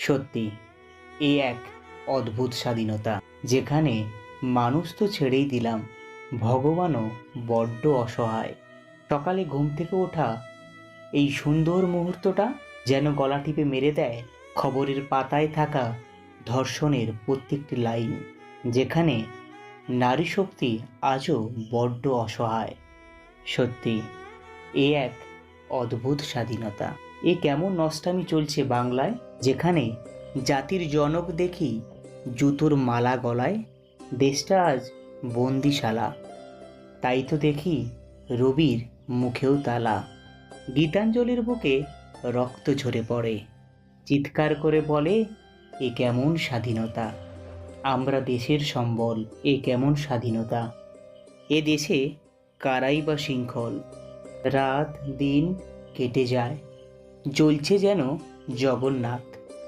সত্যি এ এক অদ্ভুত স্বাধীনতা, যেখানে মানুষ তো ছেড়েই দিলাম, ভগবানও বড্ড অসহায়। সকালে ঘুম থেকে ওঠা এই সুন্দর মুহূর্তটা যেন গলা টিপে মেরে দেয় খবরের পাতায় থাকা ধর্ষণের প্রত্যেকটি লাইন, যেখানে নারী শক্তি আজও বড্ড অসহায়। সত্যি এ এক অদ্ভুত স্বাধীনতা। এ কেমন নষ্টামি চলছে বাংলায়, যেখানে জাতির জনক দেখি জুতোর মালা গলায়, দেশটা আজ বন্দিশালা। তাই তো দেখি রবির মুখেও তালা, গীতাঞ্জলির বুকে রক্ত ঝরে পড়ে, চিৎকার করে বলে এ কেমন স্বাধীনতা। আমরা দেশের সম্বল, এ কেমন স্বাধীনতা। এ দেশে কারাই বা শৃঙ্খল, রাত দিন কেটে যায়, জ্বলছে যেন জগন্নাথ।